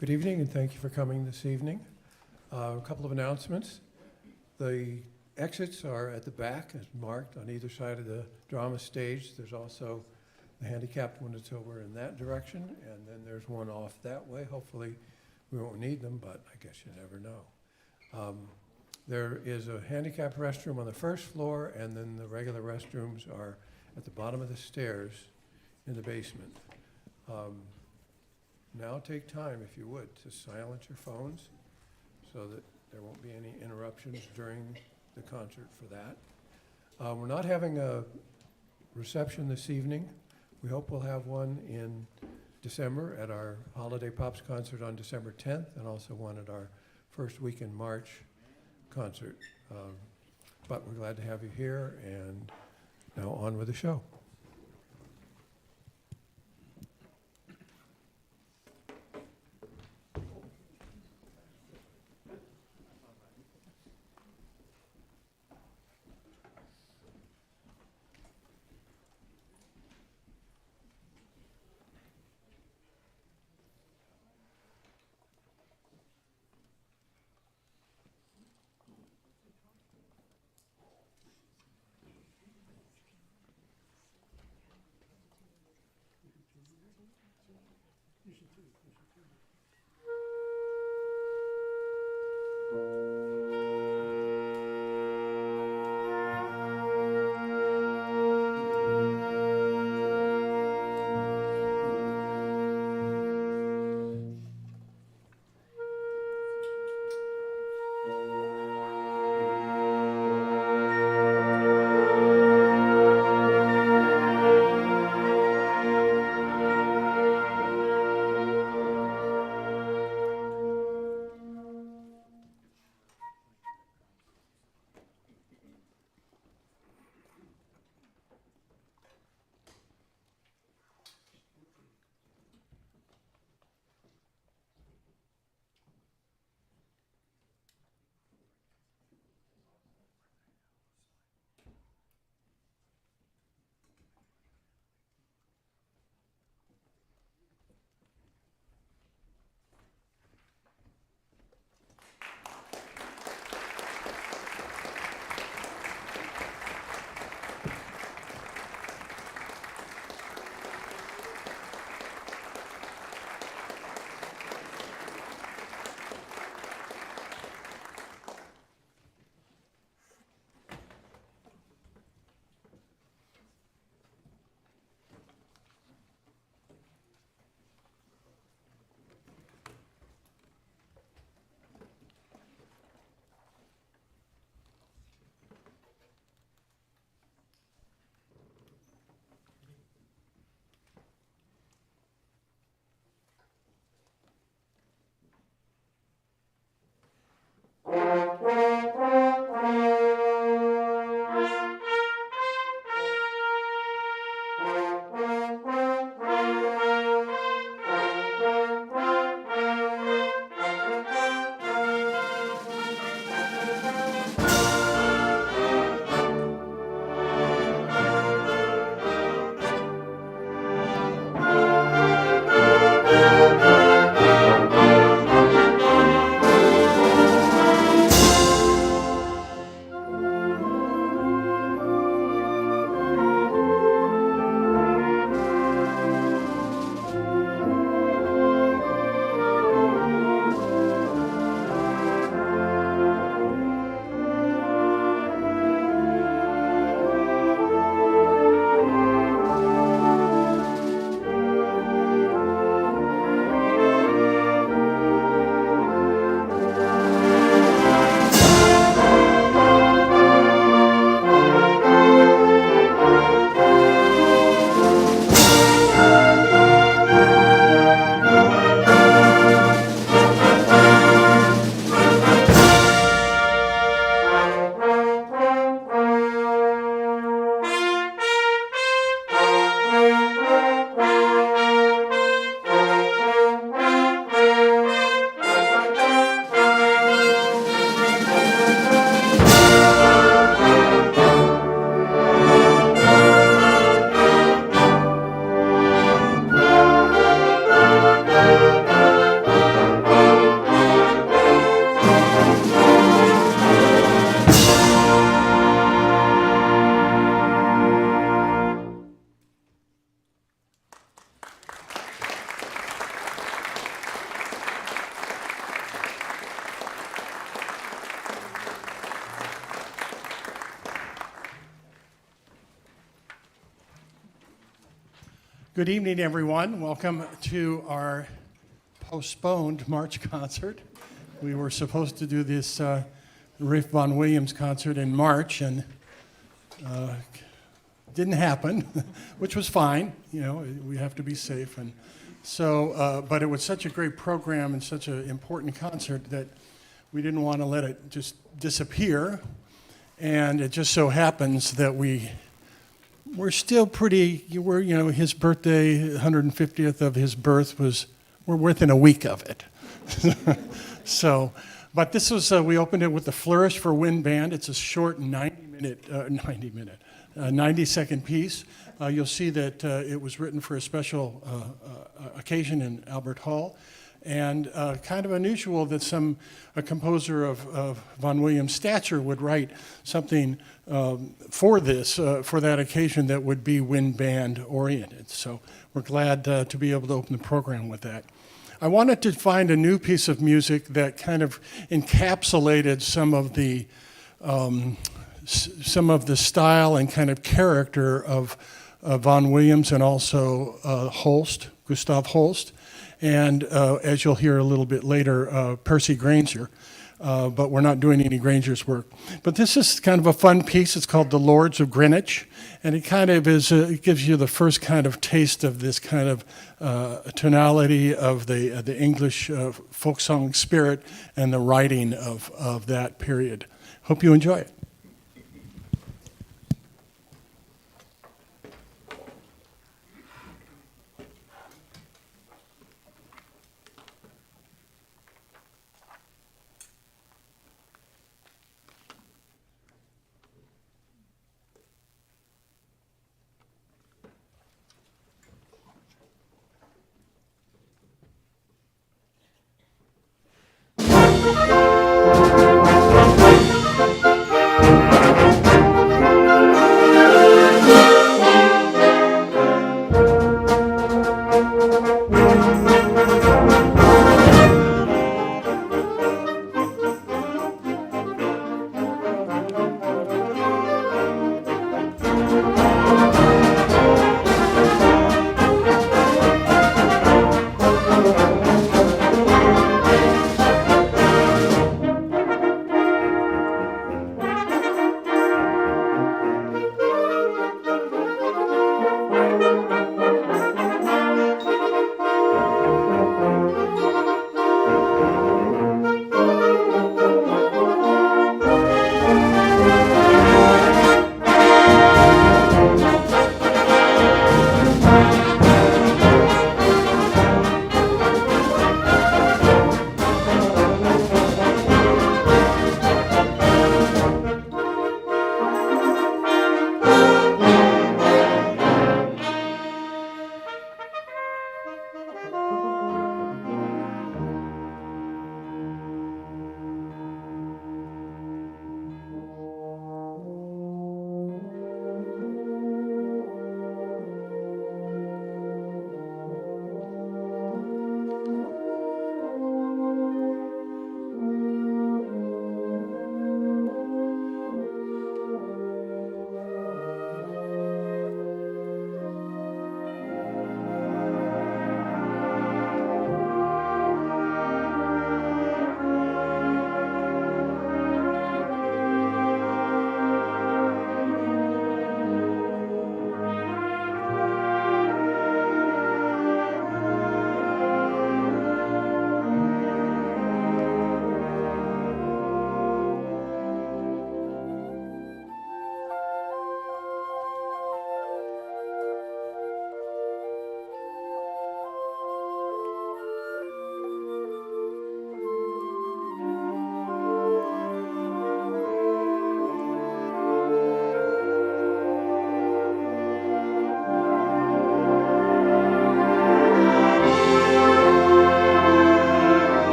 Good evening, and thank you for coming this evening. A couple of announcements. The exits are at the back, as marked on either side of the drama stage. There's also the handicapped one that's over in that direction, and then there's one off that way. Hopefully, we won't need them, but I guess you never know. There is a handicapped restroom on the first floor, and then the regular restrooms are at the bottom of the stairs in the basement. Now take time, if you would, to silence your phones so that there won't be any interruptions during the concert for that. We're not having a reception this evening. We hope we'll have one in December at our Holiday Pops concert on December 10th, and also one at our first week in March concert. But we're glad to have you here, and now on with the show. Good evening, everyone. Welcome to our postponed March concert. We were supposed to do this Ralph Vaughan Williams concert in March, and didn't happen, which was fine. You know, we have to be safe, and so. But it was such a great program and such an important concert that we didn't want to let it just disappear. And it just so happens that we're still pretty, his birthday, 150th of his birth we're within a week of it. So, but this was, we opened it with the Flourish for Wind Band. It's a short 90-second piece. You'll see that it was written for a special occasion in Albert Hall. And kind of unusual that a composer of Vaughan Williams' stature would write something for that occasion that would be wind band oriented. So we're glad to be able to open the program with that. I wanted to find a new piece of music that kind of encapsulated some of the style and kind of character of Vaughan Williams and also Gustav Holst. And as you'll hear a little bit later, Percy Grainger, but we're not doing any Grainger's work. But this is kind of a fun piece. It's called The Lords of Greenwich, and it kind of it gives you the first kind of taste of this kind of tonality of the English folk song spirit and the writing of that period. Hope you enjoy it.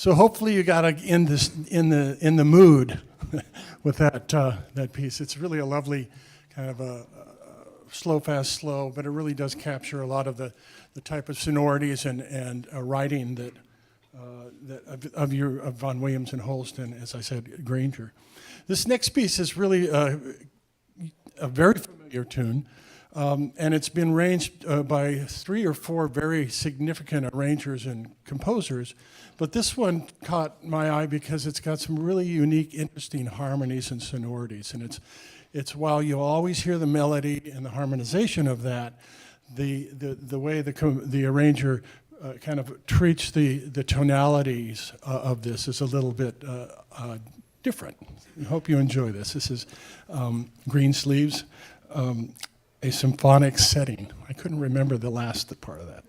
So hopefully you got in the mood with that piece. It's really a lovely kind of a slow, fast, slow, but it really does capture a lot of the type of sonorities and writing that of Vaughan Williams and Holst, and as I said, Granger. This next piece is really a very familiar tune, and it's been arranged by 3 or 4 very significant arrangers and composers. But this one caught my eye because it's got some really unique, interesting harmonies and sonorities, and it's while you'll always hear the melody and the harmonization of that, the way the arranger kind of treats the tonalities of this is a little bit different. I hope you enjoy this. This is Greensleeves, a symphonic setting. I couldn't remember the last part of that.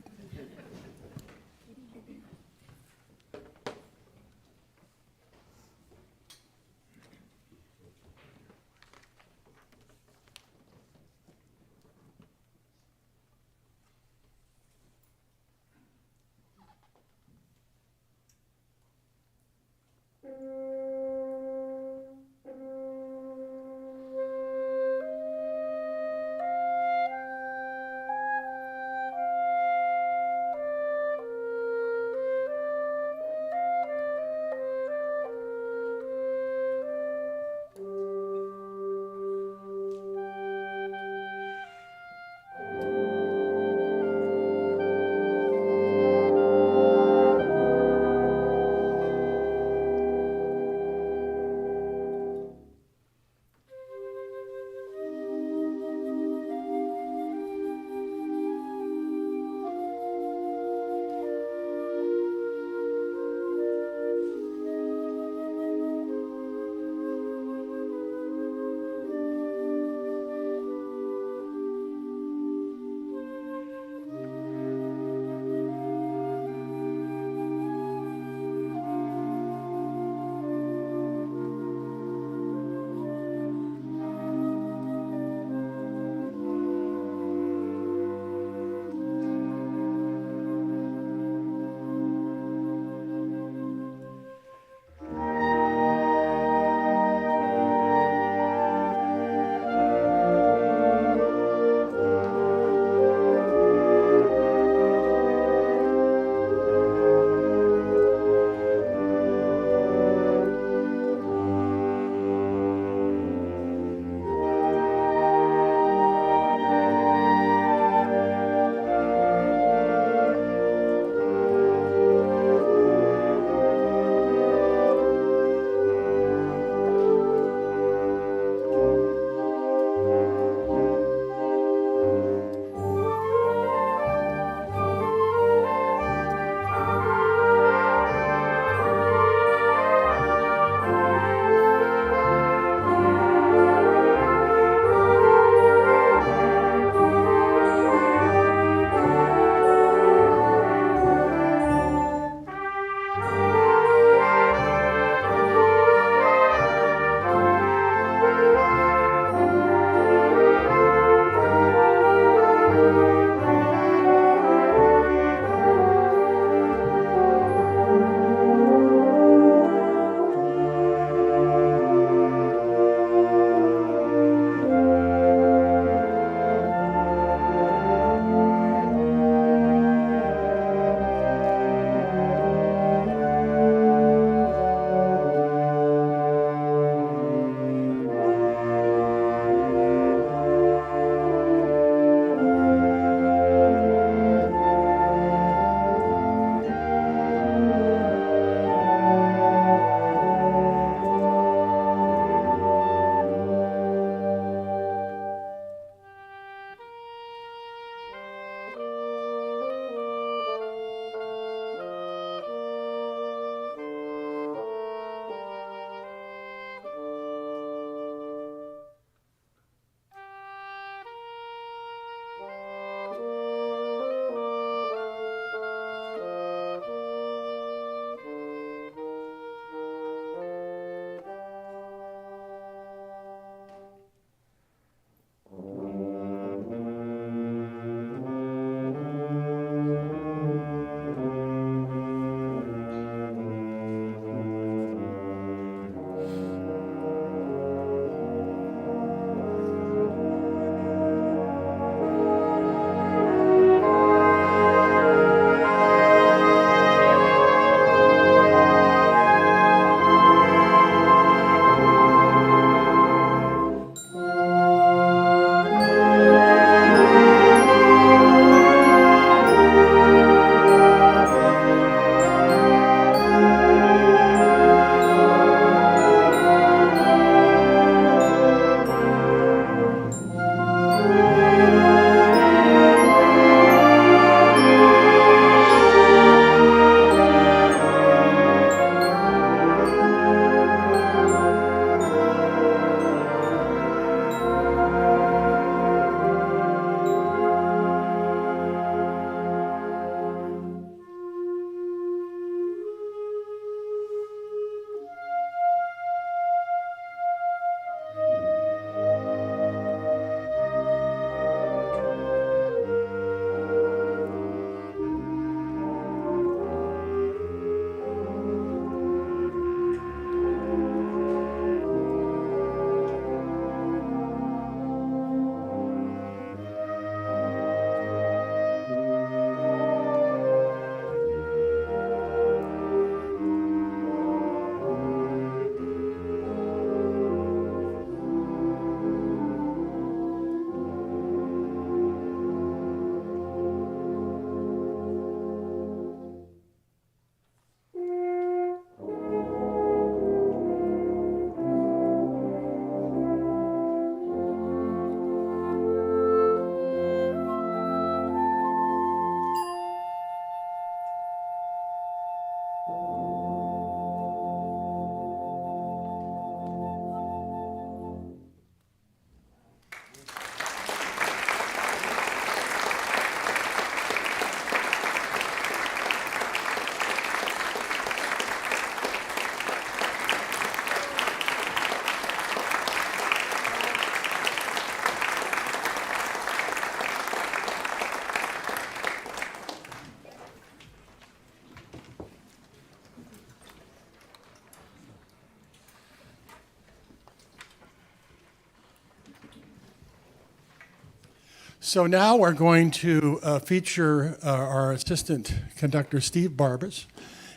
So now we're going to feature our assistant conductor, Steve Barbas.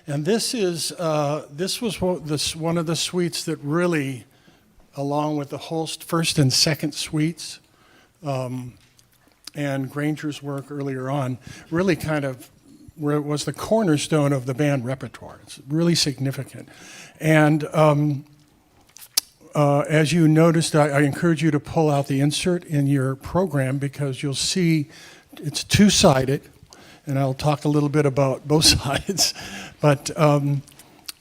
And this was one of the suites that really, along with the Holst first and second suites, and Granger's work earlier on, really kind of was the cornerstone of the band repertoire. It's really significant. And as you noticed, I encourage you to pull out the insert in your program because you'll see it's two-sided, and I'll talk a little bit about both sides. But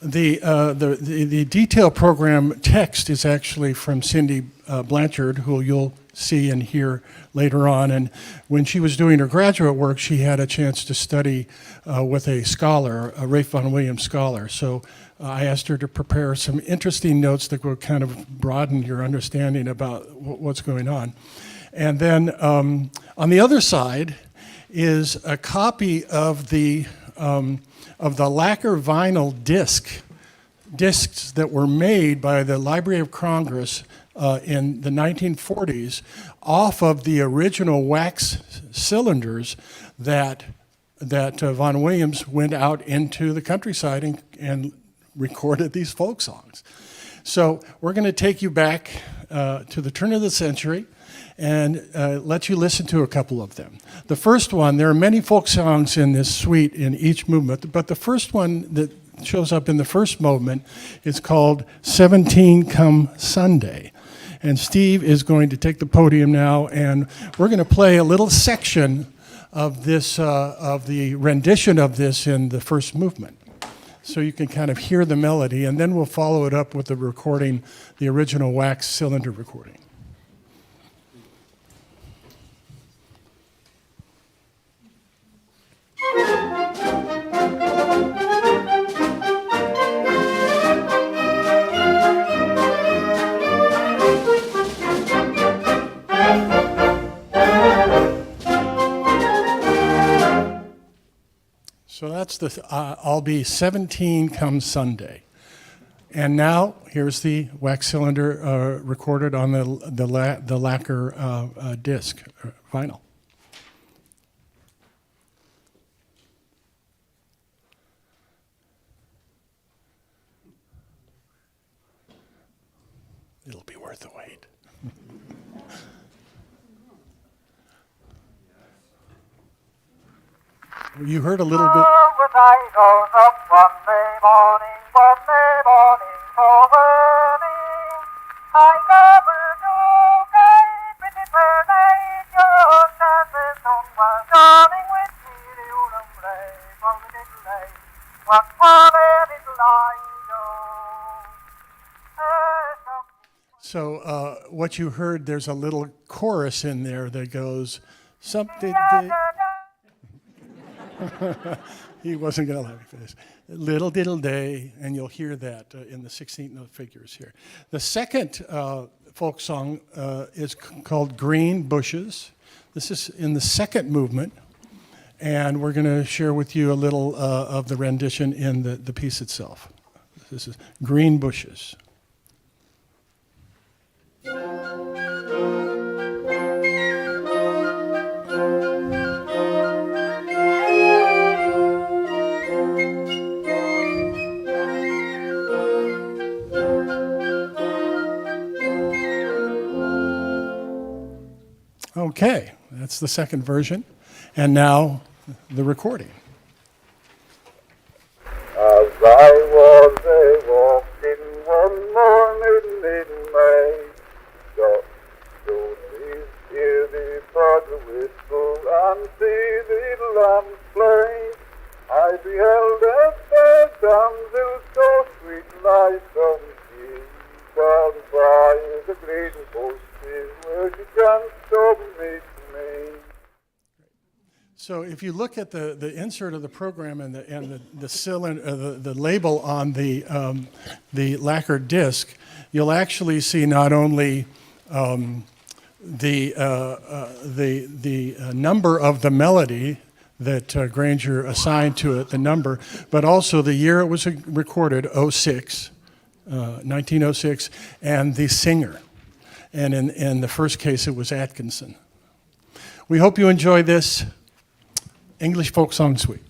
the detailed program text is actually from Cindy Blanchard, who you'll see and hear later on. And when she was doing her graduate work, she had a chance to study with a scholar, a Ralph Vaughan Williams scholar. So I asked her to prepare some interesting notes that will kind of broaden your understanding about what's going on. And then on the other side is a copy of the lacquer vinyl discs that were made by the Library of Congress in the 1940s off of the original wax cylinders that Vaughan Williams went out into the countryside and recorded these folk songs. So we're going to take you back to the turn of the century and let you listen to a couple of them. The first one, there are many folk songs in this suite in each movement, but the first one that shows up in the first movement is called 17 Come Sunday. And Steve is going to take the podium now, and we're going to play a little section of this, of the rendition of this in the first movement. So you can kind of hear the melody, and then we'll follow it up with the recording, the original wax cylinder recording. So that's the I'll Be 17 Come Sunday. And now here's the wax cylinder recorded on the lacquer disc, vinyl. It'll be worth the wait. You heard a little bit. I goes up Monday morning, so early. I never do get pretty fair night. Your chances don't want darling with me. What little I do. So what you heard, there's a little chorus in there that goes something. He wasn't going to let me finish. Little diddle day, and you'll hear that in the 16th note figures here. The second folk song is called Green Bushes. This is in the second movement, and we're going to share with you a little of the rendition in the piece itself. This is Green Bushes. Okay, that's the second version. And now the recording. As I was walking one morning in May, to hear the birds whistle and see the lambs play, I beheld a fair damsel so sweet like some tea, down by the green bushes where she danced to meet me. So if you look at the insert of the program and the cylinder, the label on the lacquer disc, you'll actually see not only the number of the melody that Granger assigned to it, the number, but also the year it was recorded, 1906, and the singer. And in the first case, it was Atkinson. We hope you enjoy this English Folksong Suite.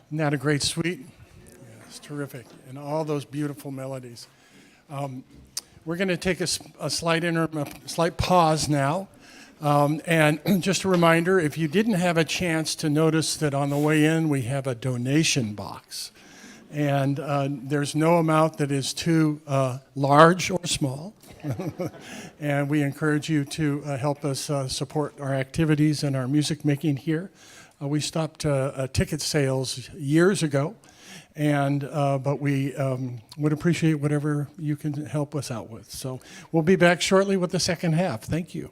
Isn't that a great suite? Yeah, it's terrific, and all those beautiful melodies. We're going to take a slight pause now. And just a reminder, if you didn't have a chance to notice that on the way in we have a donation box. And there's no amount that is too large or small. And we encourage you to help us support our activities and our music making here. We stopped ticket sales years ago, but we would appreciate whatever you can help us out with. So we'll be back shortly with the second half. Thank you.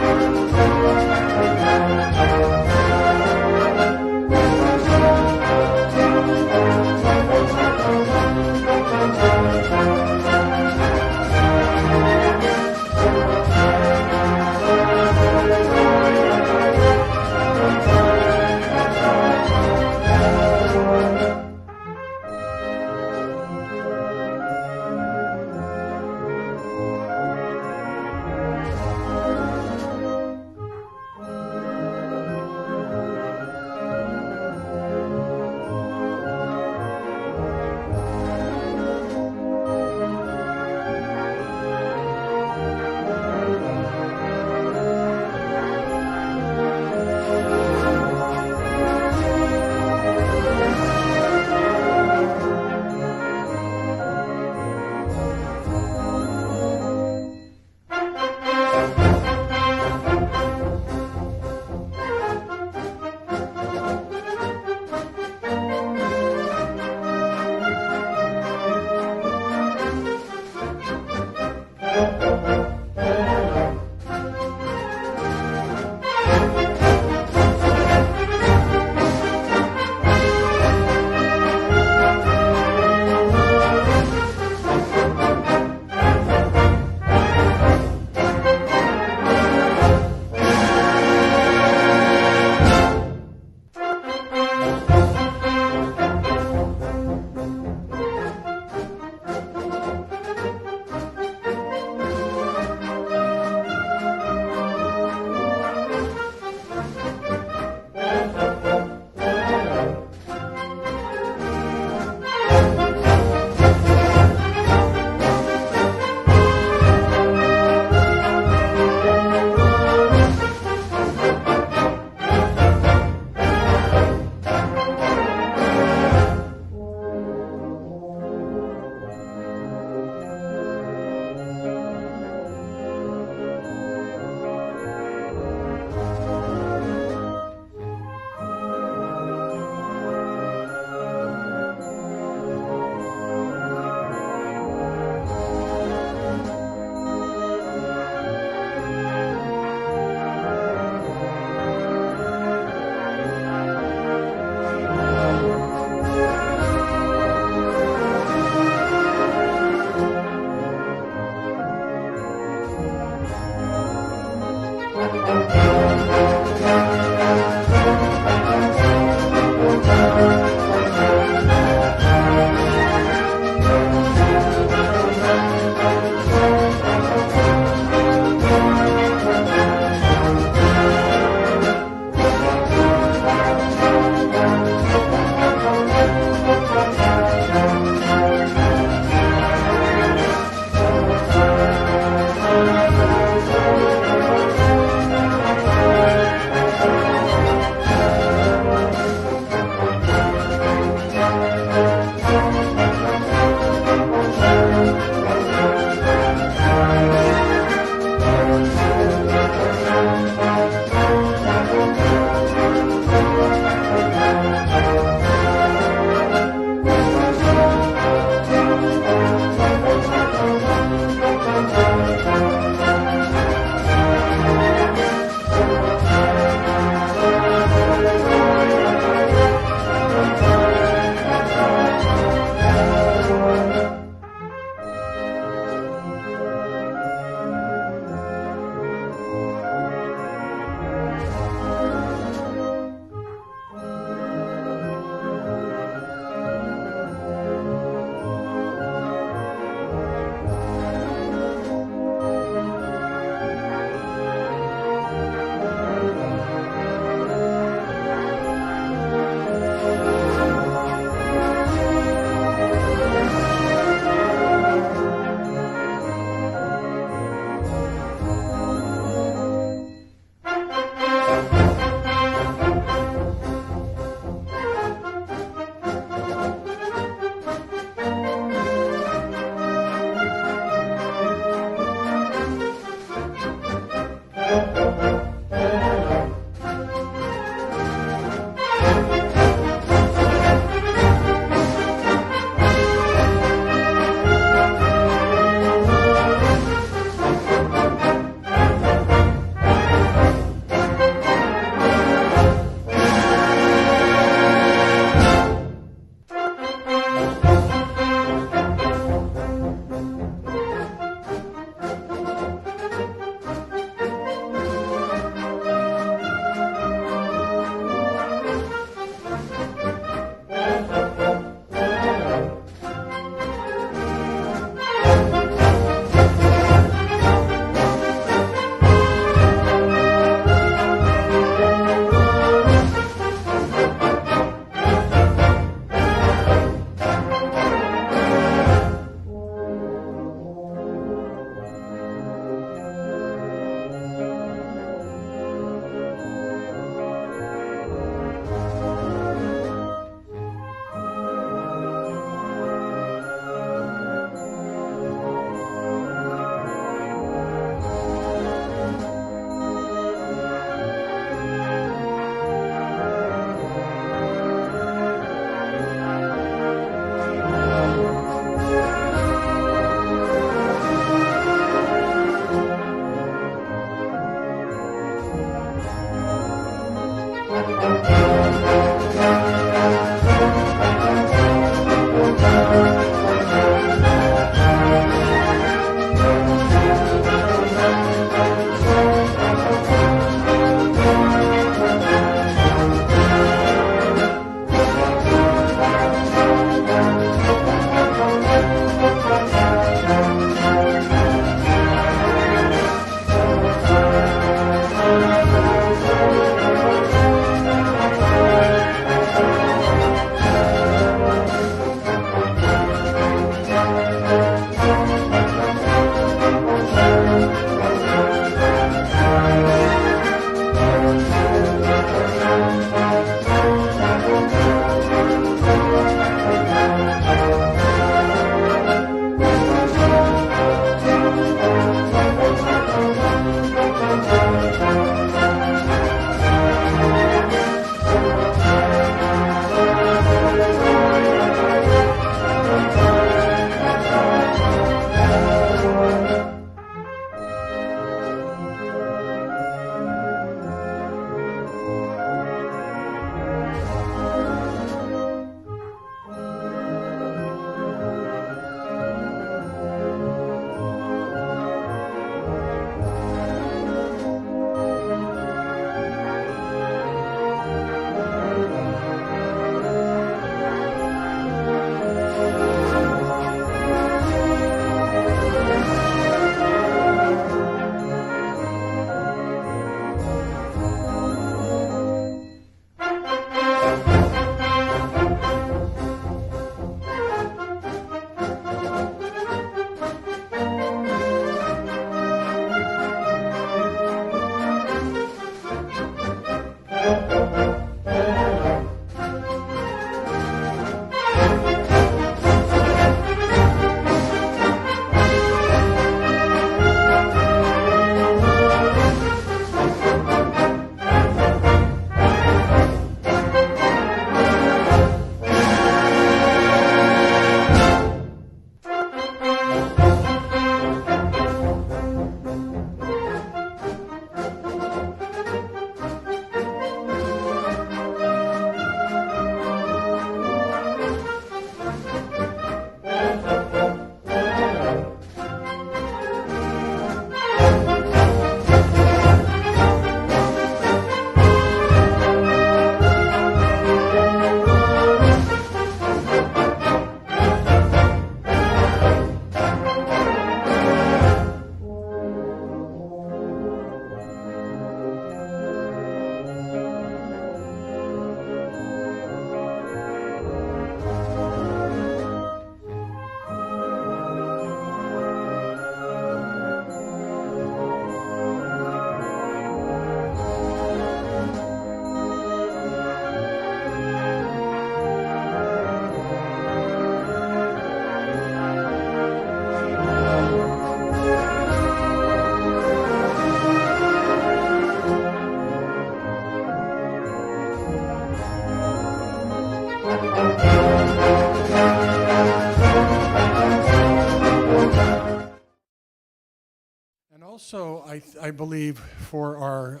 And also, I believe for our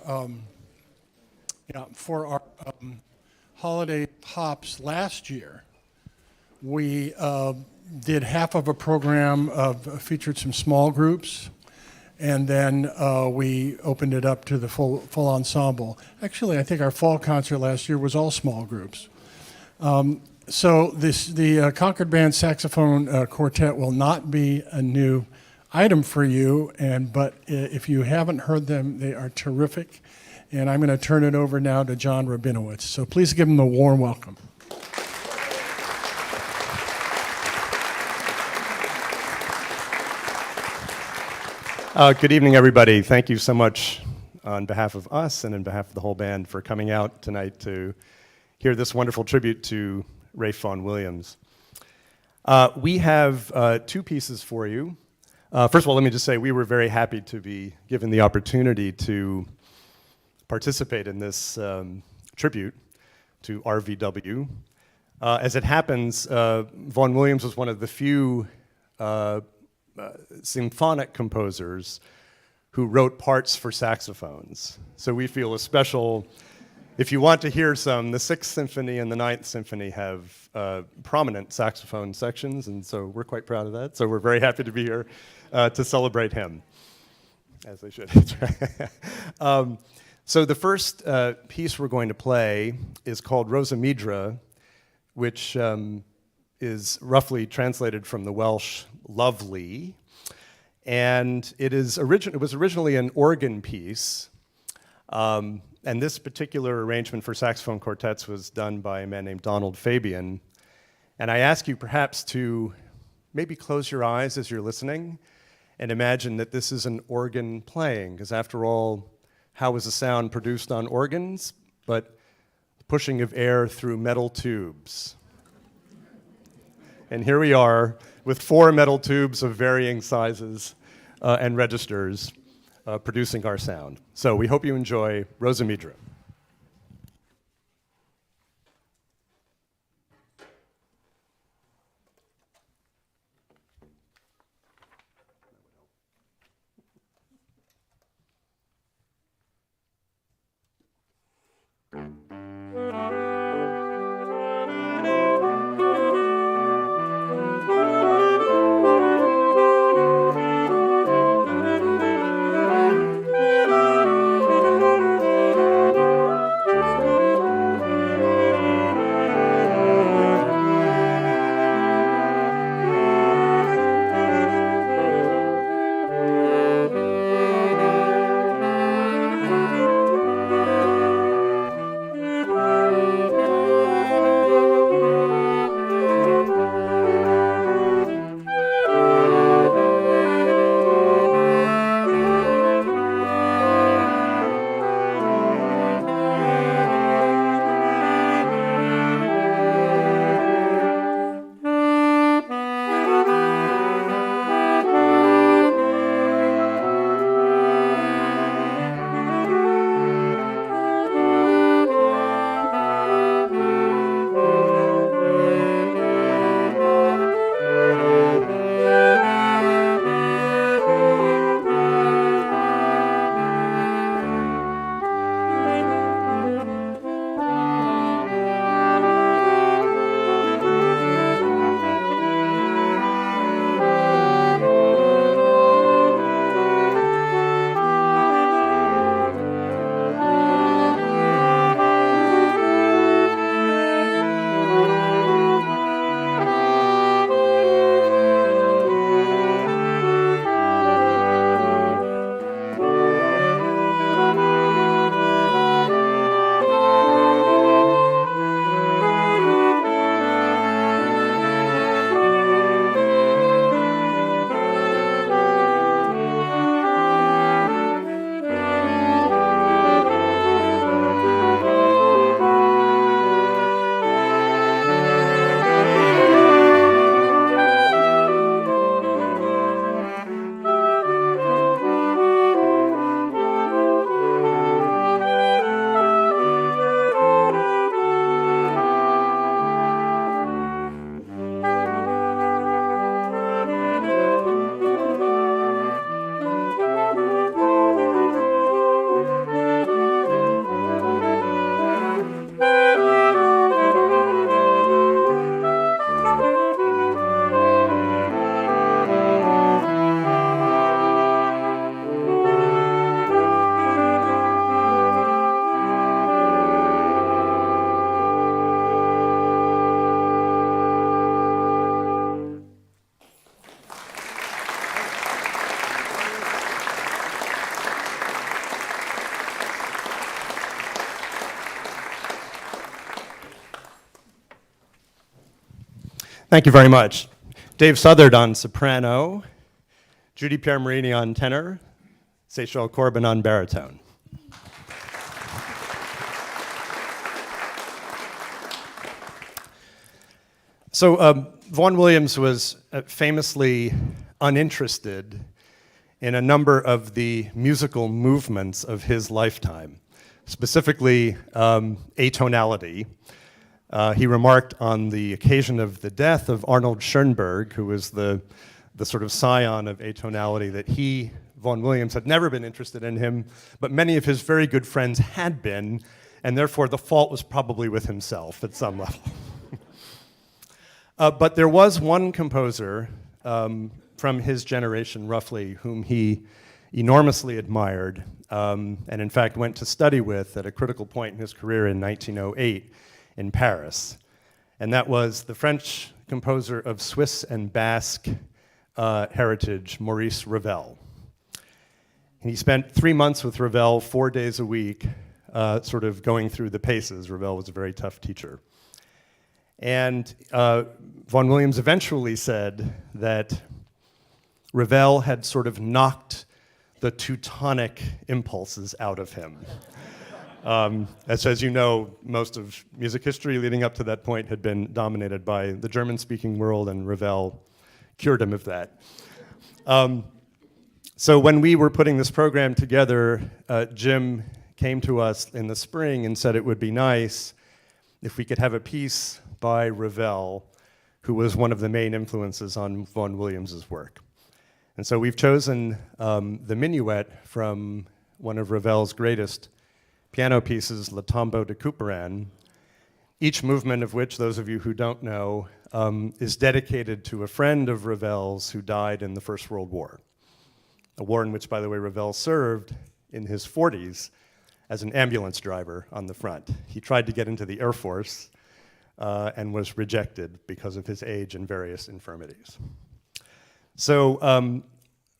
holiday pops last year, we did half of a program featured some small groups, and then we opened it up to the full ensemble. Actually, I think our fall concert last year was all small groups. So the Concord Band Saxophone Quartet will not be a new item for you, but if you haven't heard them, they are terrific. And I'm going to turn it over now to John Rabinowitz. So please give him a warm welcome. Good evening, everybody. Thank you so much on behalf of us and on behalf of the whole band for coming out tonight to hear this wonderful tribute to Ralph Vaughan Williams. We have two pieces for you. First of all, let me just say we were very happy to be given the opportunity to participate in this tribute to RVW. As it happens, Vaughan Williams was one of the few symphonic composers who wrote parts for saxophones. So we feel a special, if you want to hear some, the 6th Symphony and the 9th Symphony have prominent saxophone sections, and so we're quite proud of that. So we're very happy to be here to celebrate him, as they should. So the first piece we're going to play is called Rosa Midra, which is roughly translated from the Welsh lovely, and it was originally an organ piece, and this particular arrangement for saxophone quartets was done by a man named Donald Fabian. And I ask you perhaps to maybe close your eyes as you're listening and imagine that this is an organ playing, because after all, how is a sound produced on organs but pushing of air through metal tubes? And here we are with 4 metal tubes of varying sizes and registers producing our sound. So we hope you enjoy Rosa Midra. Thank you very much. Dave Southard on soprano, Judy Pierre Marini on tenor, Seychelle Corbin on baritone. So Vaughan Williams was famously uninterested in a number of the musical movements of his lifetime, specifically atonality. He remarked on the occasion of the death of Arnold Schoenberg, who was the sort of scion of atonality, that he, Vaughan Williams, had never been interested in him, but many of his very good friends had been, and therefore the fault was probably with himself at some level. But there was one composer from his generation, roughly, whom he enormously admired, and in fact went to study with at a critical point in his career in 1908 in Paris. And that was the French composer of Swiss and Basque heritage, Maurice Ravel. And he spent 3 months with Ravel, 4 days a week, sort of going through the paces. Ravel was a very tough teacher. And Vaughan Williams eventually said that Ravel had sort of knocked the Teutonic impulses out of him. As you know, most of music history leading up to that point had been dominated by the German-speaking world, and Ravel cured him of that. So when we were putting this program together, Jim came to us in the spring and said it would be nice if we could have a piece by Ravel, who was one of the main influences on Vaughan Williams's work. And so we've chosen the minuet from one of Ravel's greatest piano pieces, Le Tombeau de Couperin, each movement of which, those of you who don't know, is dedicated to a friend of Ravel's who died in the First World War, a war in which, by the way, Ravel served in his 40s as an ambulance driver on the front. He tried to get into the Air Force and was rejected because of his age and various infirmities. So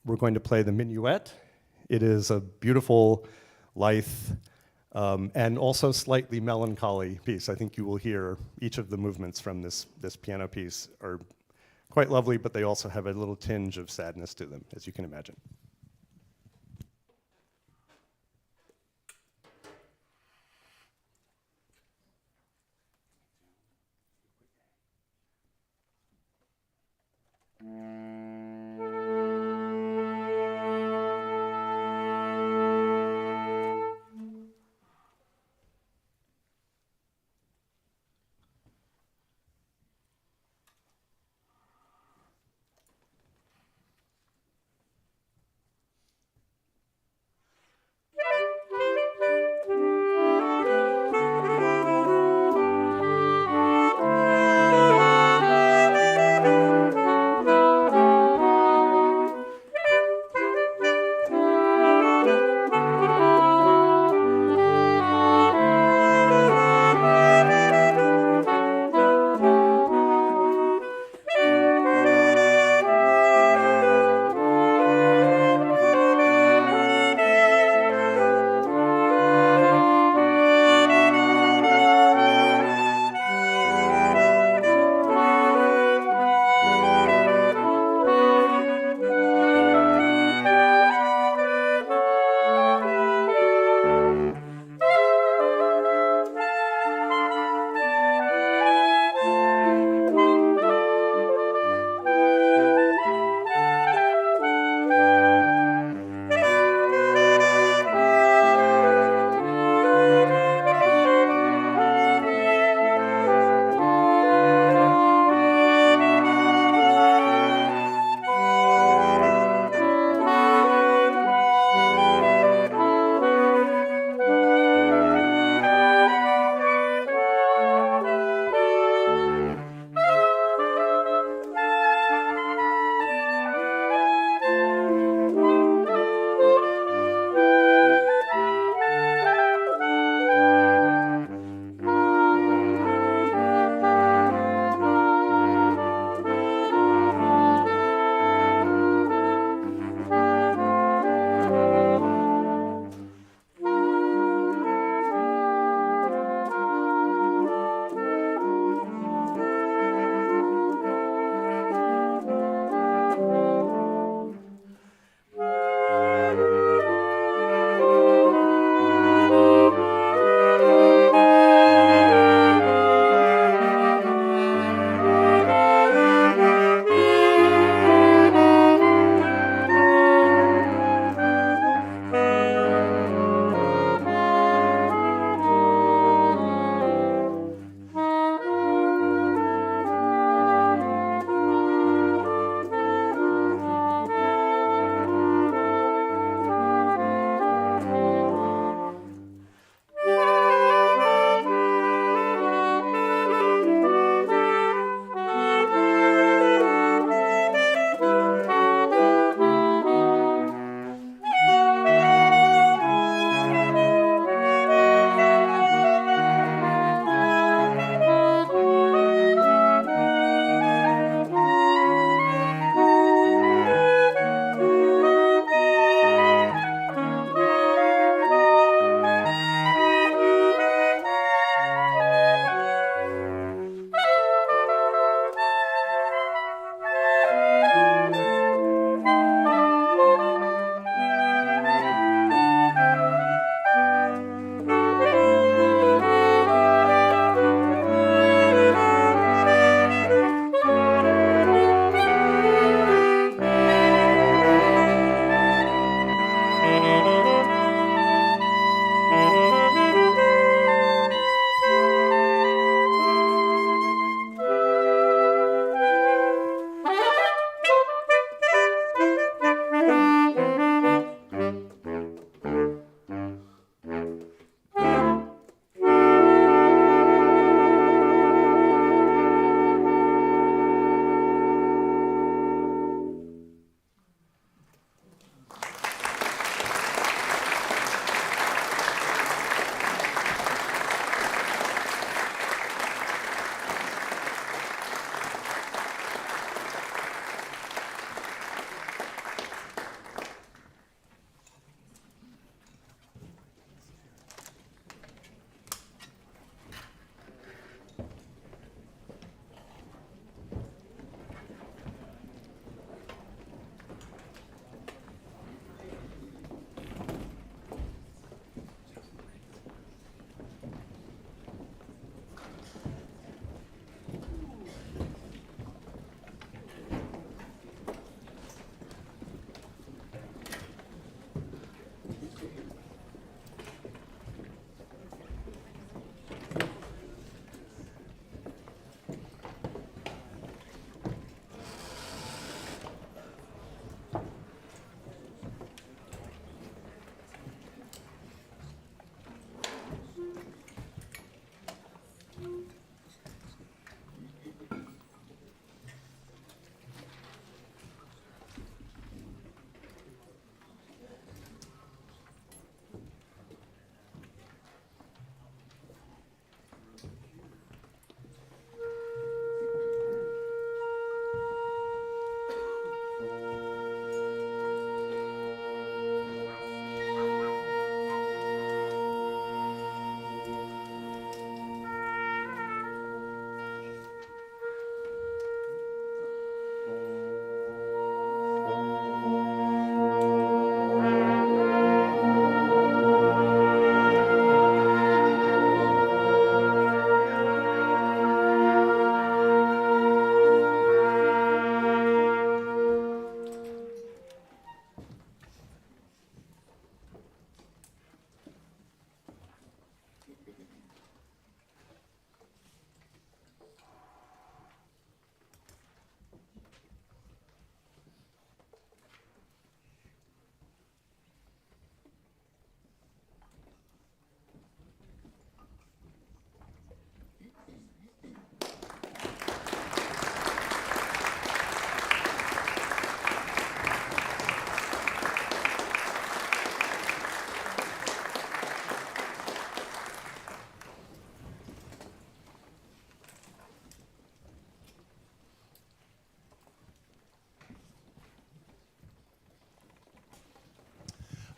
we're going to play the minuet. It is a beautiful, lithe, and also slightly melancholy piece. I think you will hear each of the movements from this piano piece are quite lovely, but they also have a little tinge of sadness to them, as you can imagine.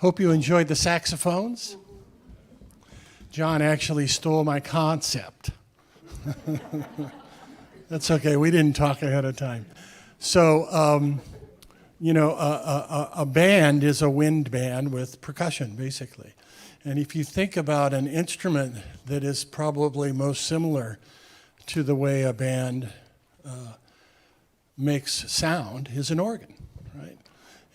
Hope you enjoyed the saxophones. John actually stole my concept. That's okay, we didn't talk ahead of time. So, a band is a wind band with percussion, basically. And if you think about an instrument that is probably most similar to the way a band makes sound is an organ, right?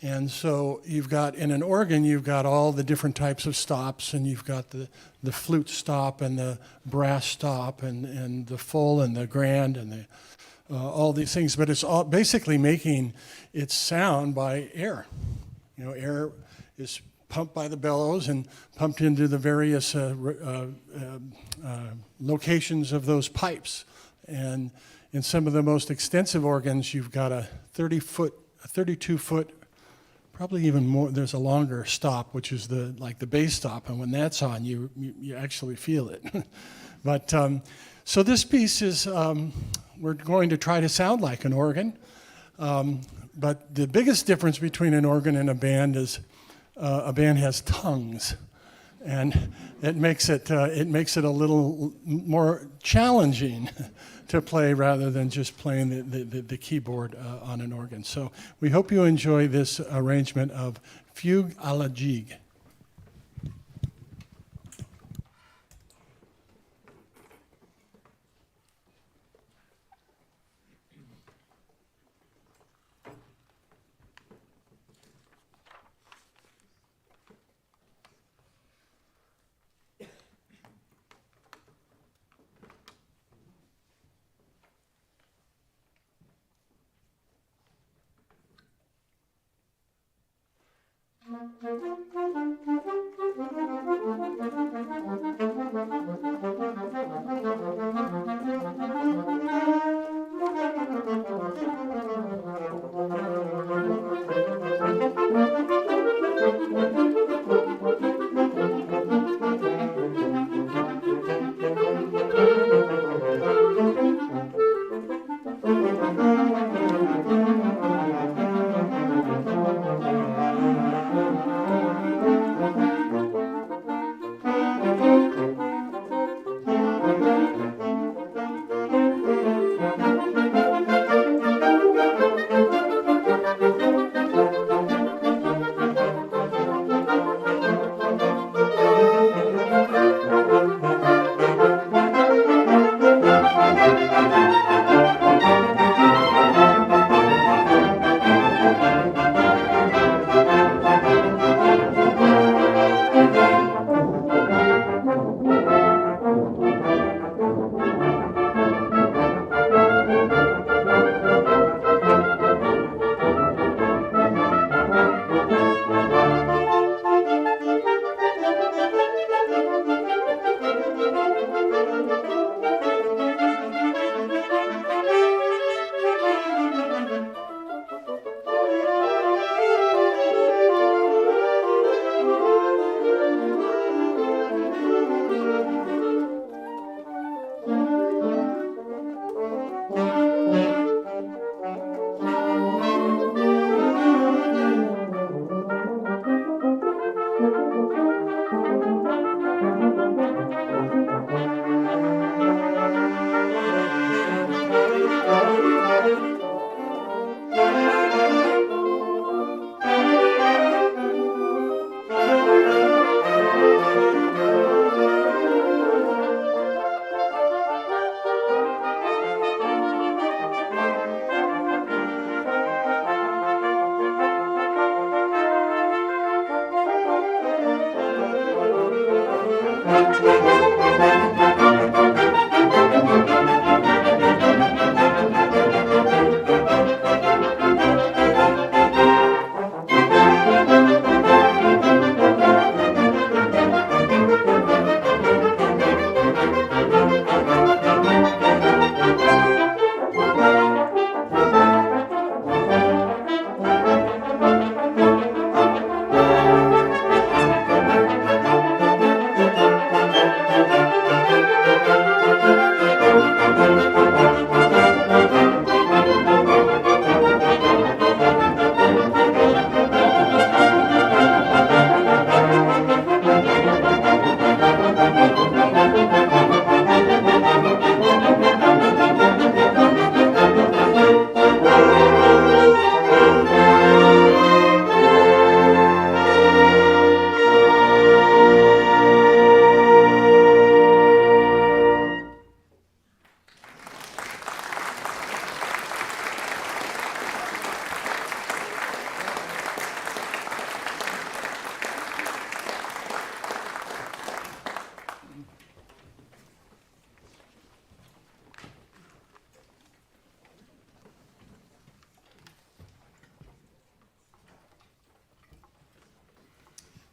And so you've got, in an organ, you've got all the different types of stops, and you've got the flute stop and the brass stop and the full and the grand and all these things. But it's all basically making its sound by air. Air is pumped by the bellows and pumped into the various locations of those pipes. And in some of the most extensive organs, you've got a 32-foot, probably even more. There's a longer stop, which is the bass stop, and when that's on, you actually feel it. But so this piece is we're going to try to sound like an organ. But the biggest difference between an organ and a band is a band has tongues, and it makes it a little more challenging to play rather than just playing the keyboard on an organ. So we hope you enjoy this arrangement of Fugue à la Gigue.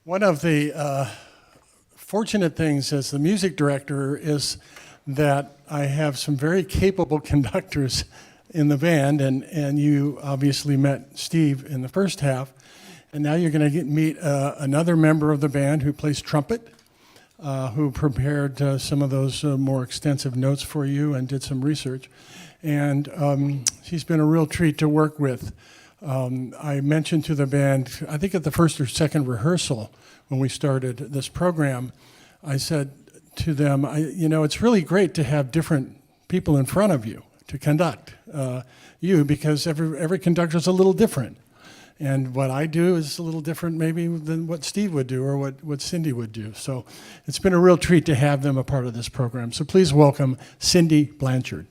One of the fortunate things as the music director is that I have some very capable conductors in the band, and you obviously met Steve in the first half, and now you're going to meet another member of the band who plays trumpet, who prepared some of those more extensive notes for you and did some research, and he's been a real treat to work with. I mentioned to the band, I think at the first or second rehearsal when we started this program, I said to them, it's really great to have different people in front of you to conduct you, because every conductor is a little different. And what I do is a little different maybe than what Steve would do or what Cindy would do. So it's been a real treat to have them a part of this program. So please welcome Cindy Blanchard.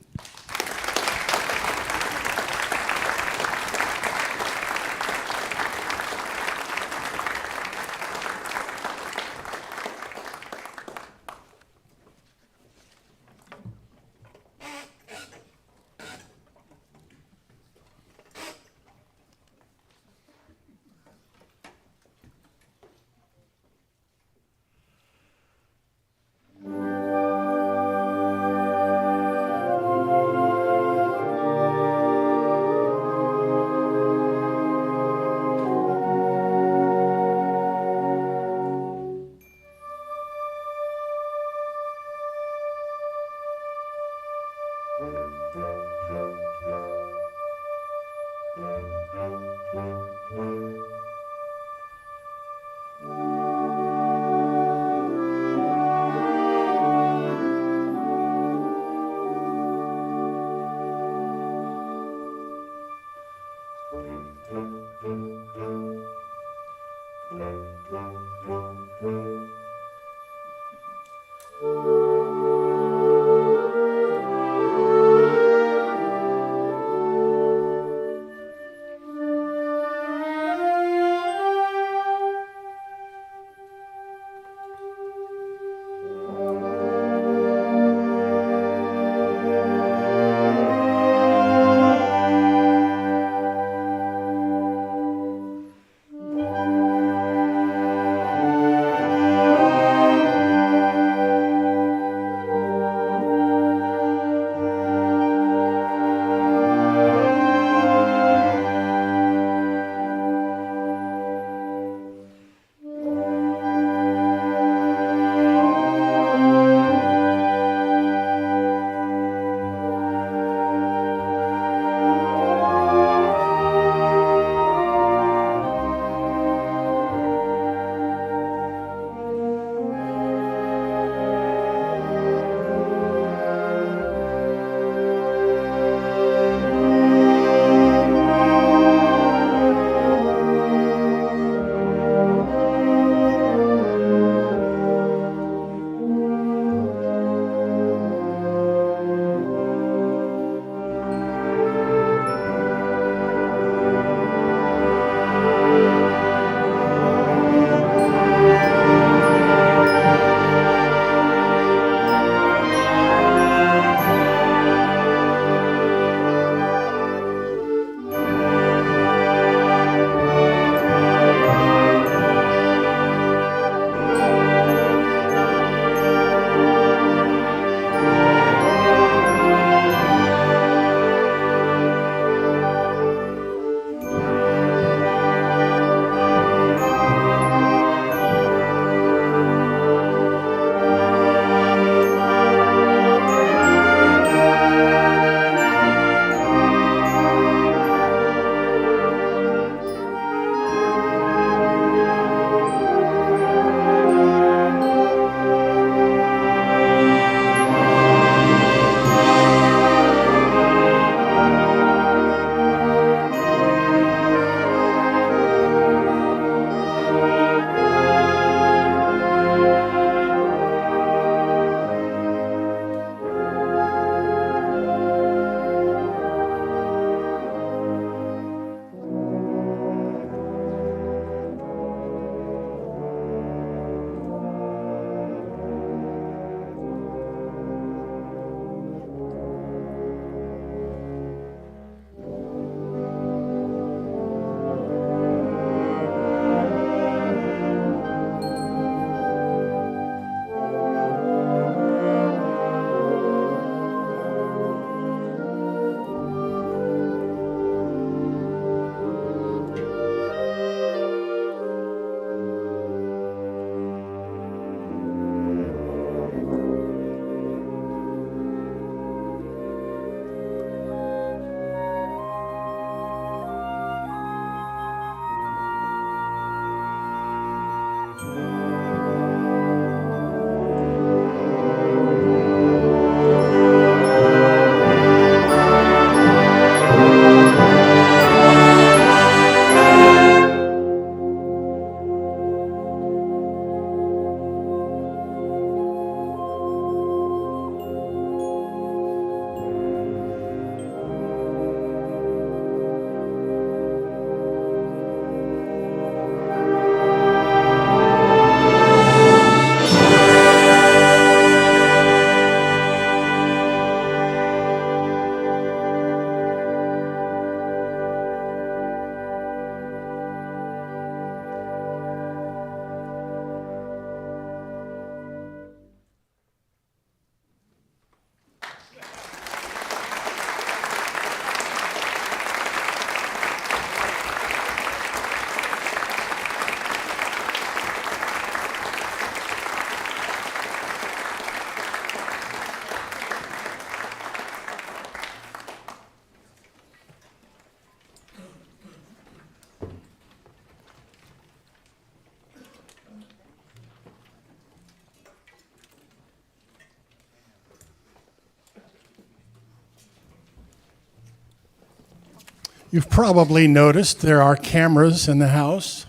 You've probably noticed there are cameras in the house.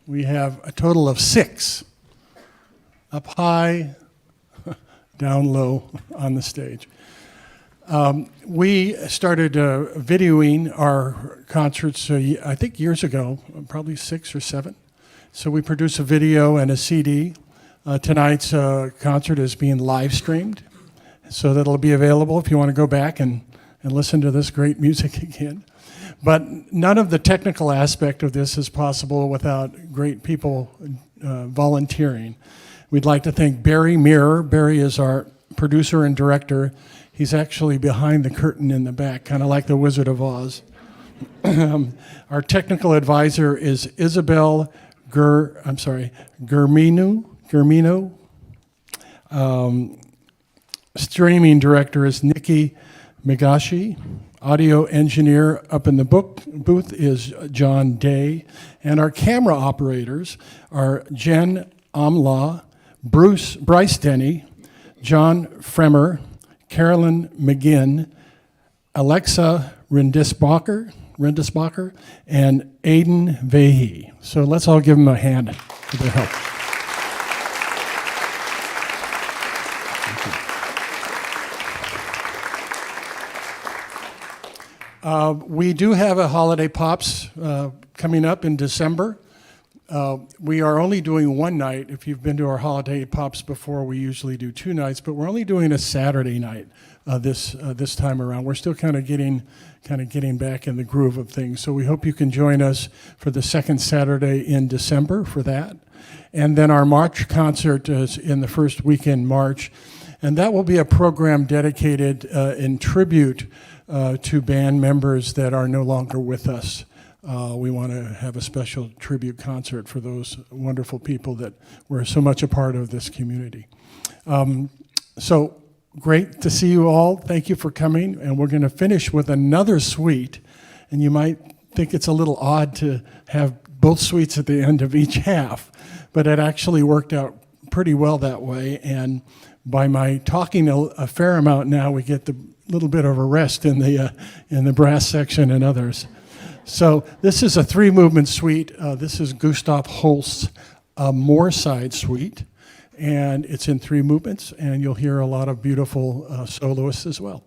We have a total of 6, up high, down low on the stage. We started videoing our concerts, I think years ago, probably 6 or 7. So we produce a video and a CD. Tonight's concert is being live streamed, so that'll be available if you want to go back and listen to this great music again. But none of the technical aspect of this is possible without great people volunteering. We'd like to thank Barry Mirror. Barry is our producer and director. He's actually behind the curtain in the back, kind of like the Wizard of Oz. Our technical advisor is Isabel Germino. Streaming director is Nikki Migashi. Audio engineer up in the booth is John Day. And our camera operators are Jen Amla, Bryce Denny, John Fremer, Carolyn McGinn, Alexa Rindisbacher, and Aiden Vehi. So let's all give them a hand for their help. We do have a Holiday Pops coming up in December. We are only doing one night. If you've been to our Holiday Pops before, we usually do 2 nights, but we're only doing a Saturday night this time around. We're still kind of getting back in the groove of things. So we hope you can join us for the second Saturday in December for that. And then our March concert is in the first week in March. And that will be a program dedicated in tribute to band members that are no longer with us. We want to have a special tribute concert for those wonderful people that were so much a part of this community. So great to see you all. Thank you for coming. And we're going to finish with another suite. And you might think it's a little odd to have both suites at the end of each half, but it actually worked out pretty well that way. And by my talking a fair amount now, we get the little bit of a rest in the brass section and others. So this is a 3-movement suite. This is Gustav Holst's Moorside Suite, and it's in 3 movements, and you'll hear a lot of beautiful soloists as well.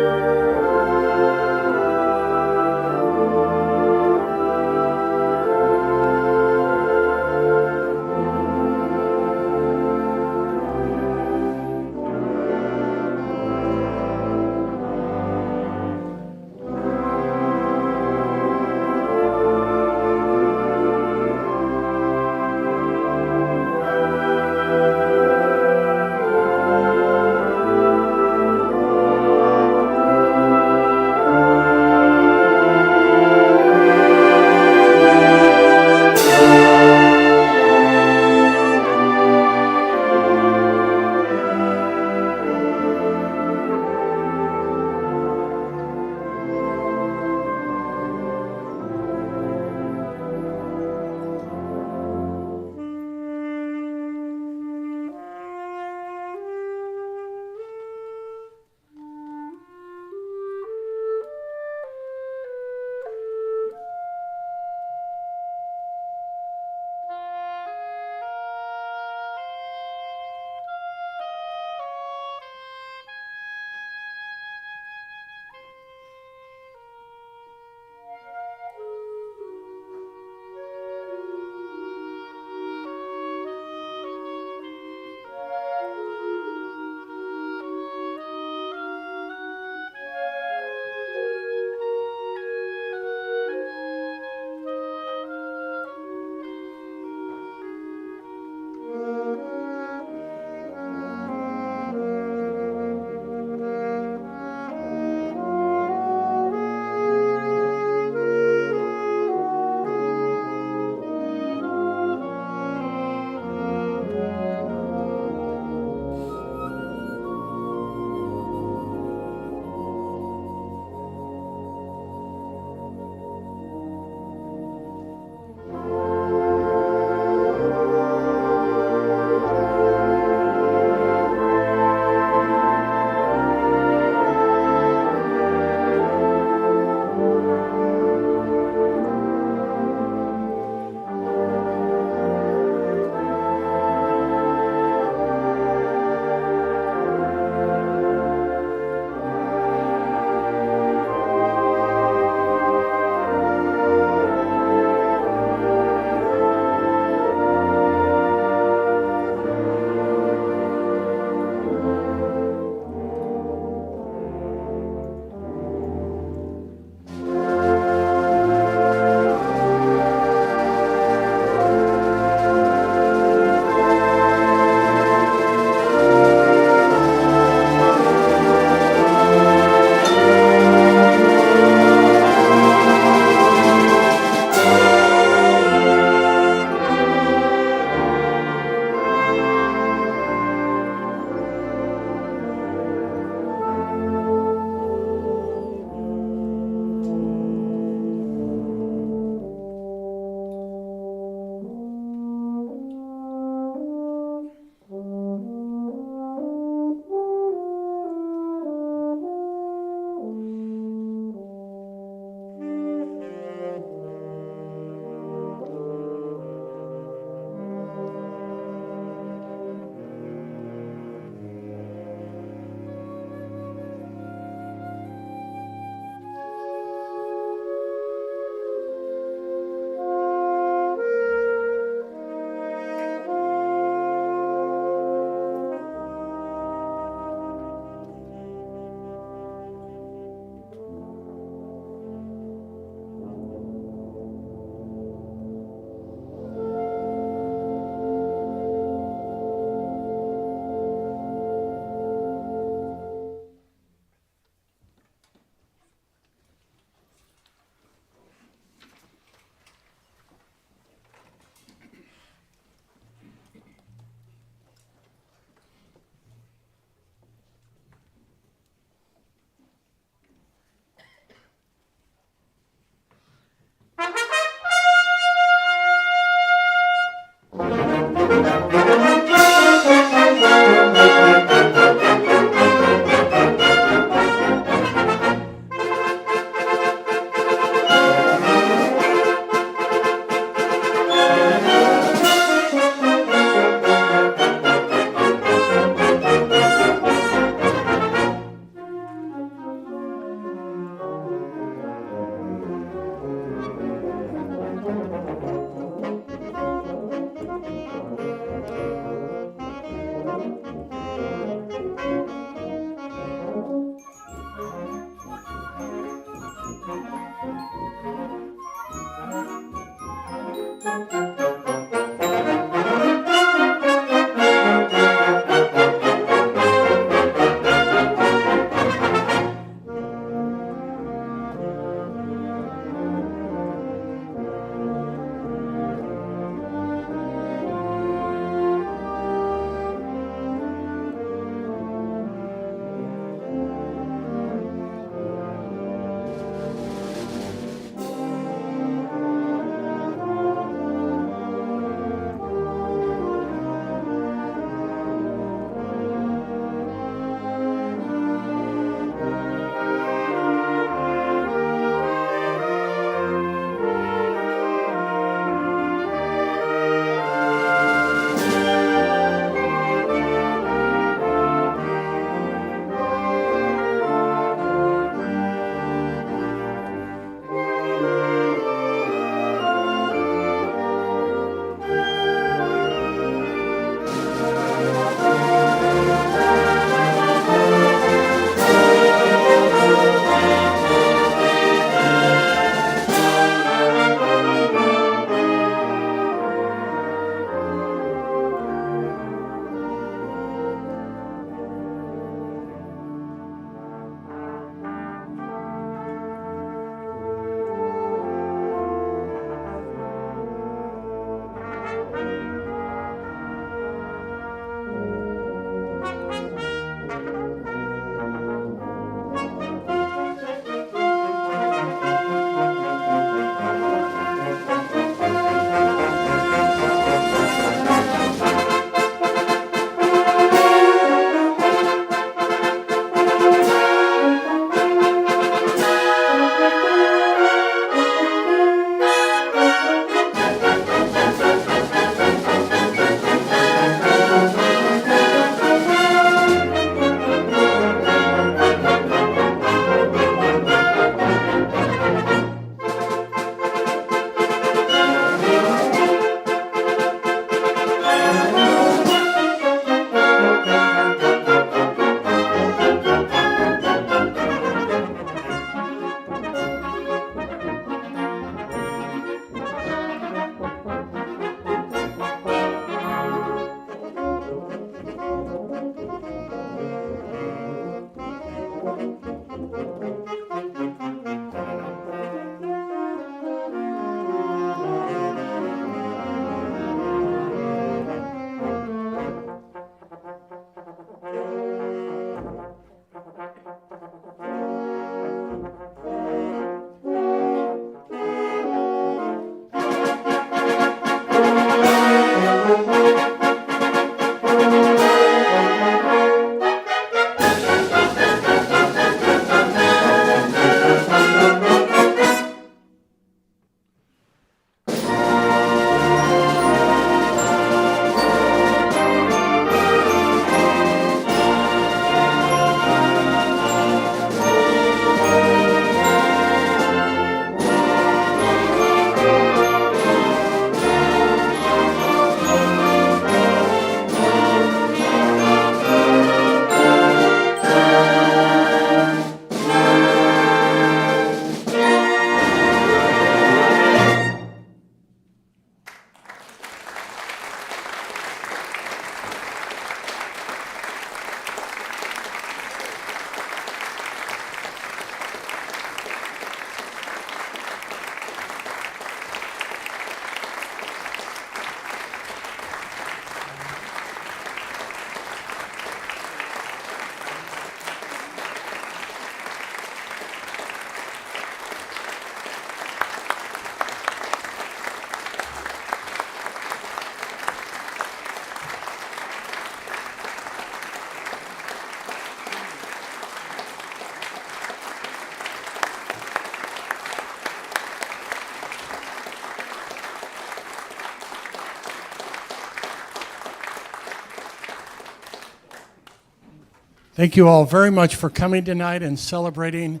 Thank you all very much for coming tonight and celebrating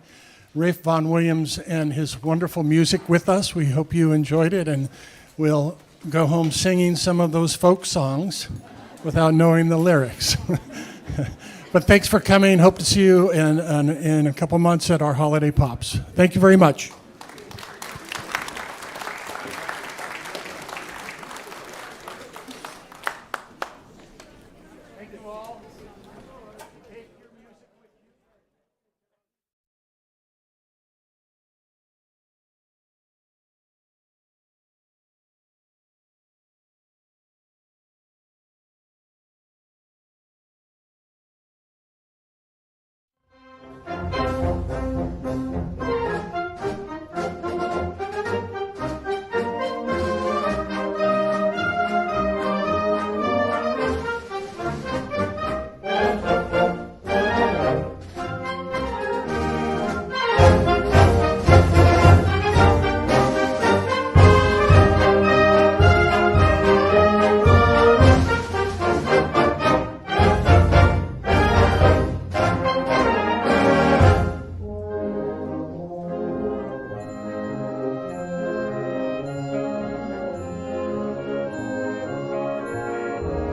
Ralph Vaughan Williams and his wonderful music with us. We hope you enjoyed it, and we'll go home singing some of those folk songs without knowing the lyrics. But thanks for coming. Hope to see you in a couple months at our holiday pops. Thank you very much.